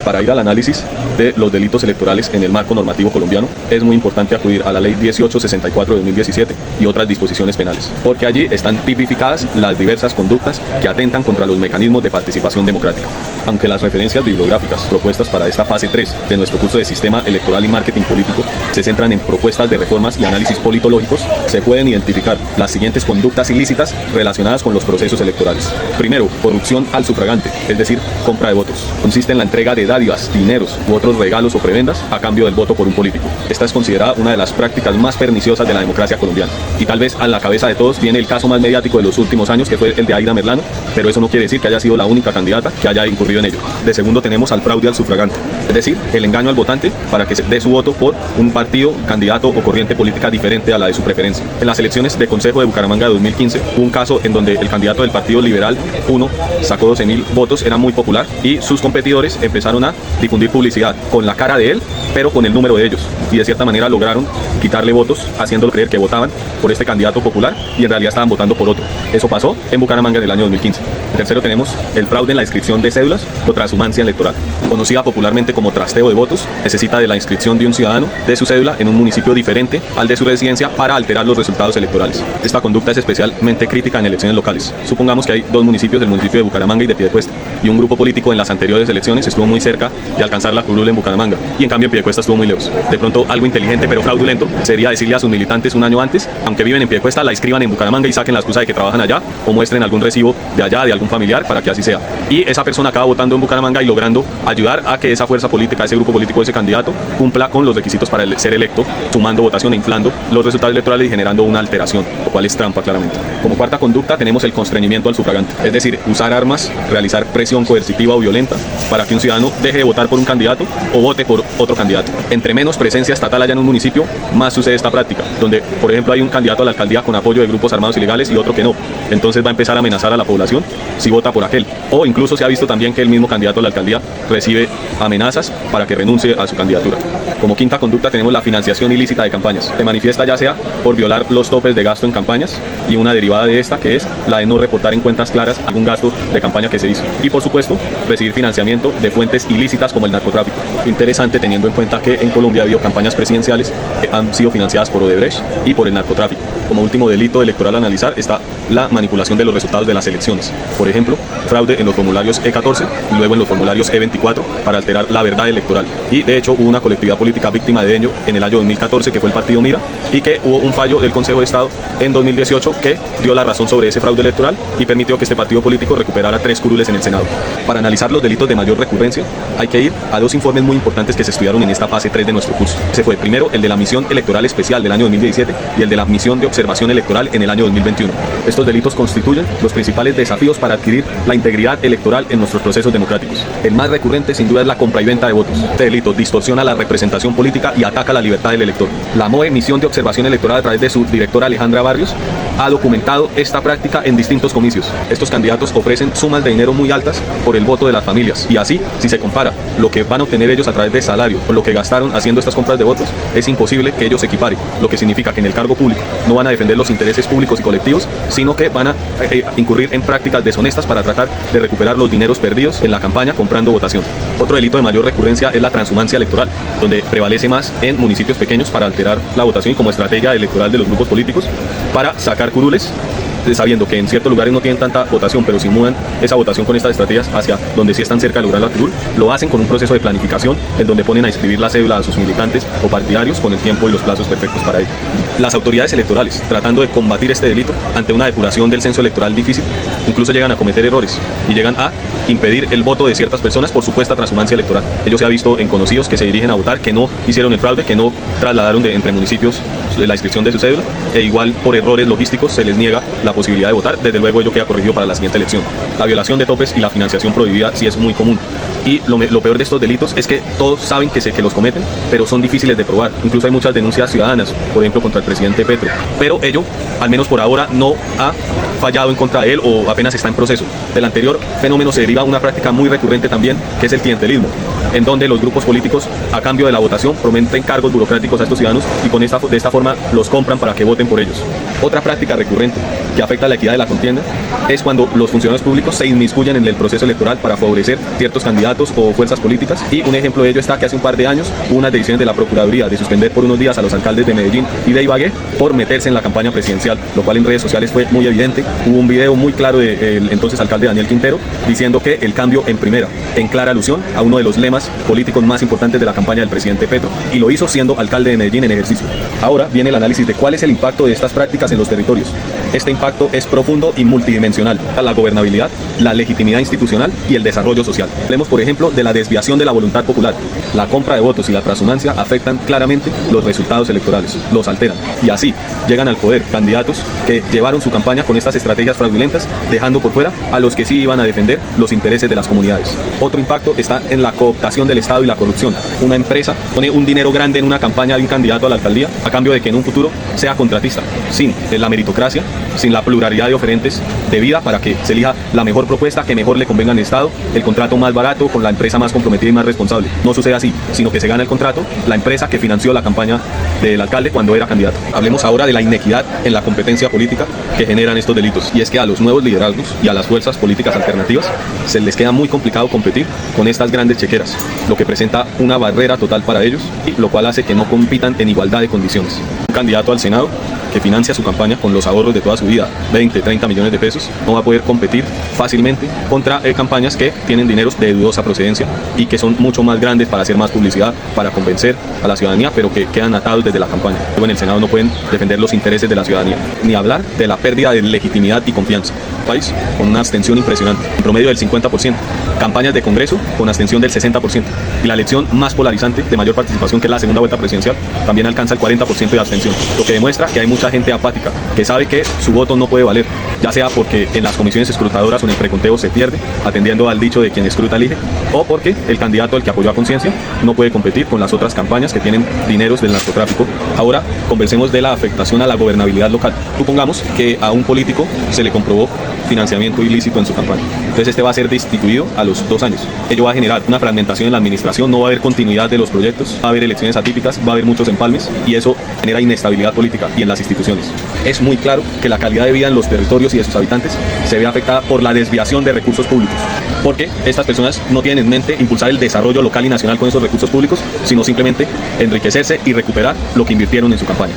Para ir al análisis de los delitos electorales en el marco normativo colombiano, es muy importante acudir a la Ley 1864 de 2017 y otras disposiciones penales, porque allí están tipificadas las diversas conductas que atentan contra los mecanismos de participación democrática. Aunque las referencias bibliográficas propuestas para esta fase 3 de nuestro curso de Sistema Electoral y Marketing Político se centran en propuestas de reformas y análisis politológicos, se pueden identificar las siguientes conductas ilícitas relacionadas con los procesos electorales. Primero, corrupción al sufragante, es decir, compra de votos. Consiste en la entrega de dádivas, dineros u otros regalos o prebendas a cambio del voto por un político. Esta es considerada una de las prácticas más perniciosas de la democracia colombiana. Y tal vez a la cabeza de todos viene el caso más mediático de los últimos años, que fue el de Aida Merlano, pero eso no quiere decir que haya sido la única candidata que haya incurrido en ello. De segundo tenemos al fraude al sufragante, es decir, el engaño al votante para que se dé su voto por un partido, candidato o corriente política diferente a la de su preferencia. En las elecciones de Consejo de Bucaramanga de 2015 hubo un caso en donde el candidato del Partido Liberal 1 sacó 12.000 votos, era muy popular, y sus competidores empezaron a difundir publicidad con la cara de él, pero con el número de ellos, y de cierta manera lograron quitarle votos, haciéndolo creer que votaban por este candidato popular y en realidad estaban votando por otro. Eso pasó en Bucaramanga en el año 2015. Tercero tenemos el fraude en la inscripción de cédulas o transhumancia electoral, conocida popularmente como trasteo de votos. Necesita de la inscripción de un ciudadano de su cédula en un municipio diferente al de su residencia para alterar los resultados electorales. Esta conducta es especialmente crítica en elecciones locales. Supongamos que hay dos municipios, el municipio de Bucaramanga y de Piedecuesta, y un grupo político en las anteriores elecciones estuvo muy cerca de alcanzar la curul en Bucaramanga, y en cambio en Piedecuesta estuvo muy lejos. De pronto algo inteligente pero fraudulento sería decirle a sus militantes un año antes, aunque viven en Piedecuesta, la inscriban en Bucaramanga y saquen la excusa de que trabajan allá, o muestren algún recibo de allá, de algún familiar, para que así sea. Y esa persona acaba votando en Bucaramanga y logrando ayudar a que esa fuerza política, ese grupo político, ese candidato, cumpla con los requisitos para ser electo, sumando votación e inflando los resultados electorales y generando una alteración, lo cual es trampa claramente. Como cuarta conducta tenemos el constreñimiento al sufragante, es decir, usar armas, realizar presión coercitiva o violenta para que un ciudadano deje de votar por un candidato o vote por otro candidato. Entre menos presencia estatal haya en un municipio, más sucede esta práctica, donde por ejemplo hay un candidato a la alcaldía con apoyo de grupos armados ilegales y otro que no. Entonces va a empezar a amenazar a la población si vota por aquel. O incluso se ha visto también que el mismo candidato a la alcaldía recibe amenazas para que renuncie a su candidatura. Como quinta conducta tenemos la financiación ilícita de campañas. Se manifiesta ya sea por violar los topes de gasto en campañas y una derivada de esta que es la de no reportar en cuentas claras algún gasto de campaña que se hizo. Y por supuesto, recibir financiamiento de fuentes ilícitas como el narcotráfico. Interesante teniendo en cuenta que en Colombia ha habido campañas presidenciales que han sido financiadas por Odebrecht y por el narcotráfico. Como último delito electoral a analizar está la manipulación de los resultados de las elecciones. Por ejemplo, fraude en los formularios E14 y luego en los formularios E24 para alterar la verdad electoral. Y de hecho hubo una colectividad política víctima de ello en el año 2014 que fue el Partido Mira, y que hubo un fallo del Consejo de Estado en 2018 que dio la razón sobre ese fraude electoral y permitió que este partido político recuperara 3 curules en el Senado. Para analizar los delitos de mayor recurrencia hay que ir a 2 informes muy importantes que se estudiaron en esta fase 3 de nuestro curso. Ese fue primero el de la Misión Electoral Especial del año 2017 y el de la Misión de Observación Electoral en el año 2021. Estos delitos constituyen los principales desafíos para adquirir la integridad electoral en nuestros procesos democráticos. El más recurrente sin duda es la compra y venta de votos. Este delito distorsiona la representación política y ataca la libertad del elector. La MOE, Misión de Observación Electoral, a través de su directora Alejandra Barrios, ha documentado esta práctica en distintos comicios. Estos candidatos ofrecen sumas de dinero muy altas por el voto de las familias, y así, si se compara lo que van a obtener ellos a través de salario o lo que gastaron haciendo estas compras de votos, es imposible que ellos se equiparen, lo que significa que en el cargo público no van a defender los intereses públicos y colectivos, sino que van a incurrir en prácticas deshonestas para tratar de recuperar los dineros perdidos en la campaña comprando votación. Otro delito de mayor recurrencia es la transhumancia electoral, donde prevalece más en municipios pequeños para alterar la votación y como estrategia electoral de los grupos políticos para sacar curules, sabiendo que en ciertos lugares no tienen tanta votación, pero si mudan esa votación con estas estrategias hacia donde sí están cerca de lograr la curul, lo hacen con un proceso de planificación en donde ponen a inscribir la cédula a sus militantes o partidarios con el tiempo y los plazos perfectos para ello. Las autoridades electorales, tratando de combatir este delito ante una depuración del censo electoral difícil, incluso llegan a cometer errores y llegan a impedir el voto de ciertas personas por supuesta transhumancia electoral. Ello se ha visto en conocidos que se dirigen a votar, que no hicieron el fraude, que no trasladaron entre municipios la inscripción de su cédula, e igual por errores logísticos se les niega la posibilidad de votar. Desde luego ello queda corregido para la siguiente elección. La violación de topes y la financiación prohibida sí es muy común. Y lo peor de estos delitos es que todos saben que los cometen, pero son difíciles de probar. Incluso hay muchas denuncias ciudadanas, por ejemplo contra el presidente Petro. Pero ello, al menos por ahora, no ha fallado en contra de él o apenas está en proceso. Del anterior fenómeno se deriva alternativa una práctica muy recurrente también, que es el clientelismo, en donde los grupos políticos, a cambio de la votación, prometen cargos burocráticos a estos ciudadanos y de esta forma los compran para que voten por ellos. Otra práctica recurrente que afecta a la equidad de la contienda es cuando los funcionarios públicos se inmiscuyen en el proceso electoral para favorecer ciertos candidatos o fuerzas políticas, y un ejemplo de ello está que hace un par de años hubo unas decisiones de la Procuraduría de suspender por unos días a los alcaldes de Medellín y de Ibagué por meterse en la campaña presidencial, lo cual en redes sociales fue muy evidente. Hubo un video muy claro del entonces alcalde Daniel Quintero diciendo que el cambio en primera, en clara alusión a uno de los lemas políticos más importantes de la campaña del presidente Petro, y lo hizo siendo alcalde de Medellín en ejercicio. Ahora viene el análisis de cuál es el impacto de estas prácticas en los territorios. Este impacto es profundo y multidimensional: la gobernabilidad, la legitimidad institucional y el desarrollo social. Hablemos, por ejemplo, de la desviación de la voluntad popular. La compra de votos y la transhumancia afectan claramente los resultados electorales, los alteran, y así llegan al poder candidatos que llevaron su campaña con estas estrategias fraudulentas, dejando por fuera a los que sí iban a defender los intereses de las comunidades. Otro impacto está en la cooptación del Estado y la corrupción. Una empresa pone un dinero grande en una campaña de un candidato a la alcaldía a cambio de que en un futuro sea contratista, sin la meritocracia, sin la pluralidad de oferentes debida para que se elija la mejor propuesta que mejor le convenga al Estado, el contrato más barato con la empresa más comprometida y más responsable. No sucede así, sino que se gana el contrato la empresa que financió la campaña del alcalde cuando era candidato. Hablemos ahora de la inequidad en la competencia política que generan estos delitos, y es que a los nuevos liderazgos y a las fuerzas políticas alternativas se les queda muy complicado competir con estas grandes chequeras, lo que presenta una barrera total para ellos, y lo cual hace que no compitan en igualdad de condiciones. Un candidato al Senado que financia su campaña con los ahorros de toda su vida, 20, 30 millones de pesos, no va a poder competir fácilmente contra campañas que tienen dineros de dudosa procedencia y que son mucho más grandes para hacer más publicidad, para convencer a la ciudadanía, pero que quedan atados desde la campaña. Luego en el Senado no pueden defender los intereses de la ciudadanía, ni hablar de la pérdida de legitimidad y confianza. Un país con una abstención impresionante, en promedio del 50%, campañas de Congreso con abstención del 60%, y la elección más polarizante de mayor participación, que es la segunda vuelta presidencial, también alcanza el 40% de abstención, lo que demuestra que hay mucha gente apática, que sabe que su voto no puede valer, ya sea porque en las comisiones escrutadoras o en el preconteo se pierde, atendiendo al dicho de quien escruta elige, o porque el candidato al que apoyó a conciencia no puede competir con las otras campañas que tienen dineros del narcotráfico. Ahora conversemos de la afectación a la gobernabilidad local. Supongamos que a un político se le comprobó financiamiento ilícito en su campaña, entonces este va a ser destituido a los 2 años. Ello va a generar una fragmentación en la administración, no va a haber continuidad de los proyectos, va a haber elecciones atípicas, va a haber muchos empalmes, y eso genera inestabilidad política y en las instituciones. Es muy claro que la calidad de vida en los territorios y de sus habitantes se ve afectada por la desviación de recursos públicos, porque estas personas no tienen en mente impulsar el desarrollo local y nacional con esos recursos públicos, sino simplemente enriquecerse y recuperar lo que invirtieron en su campaña.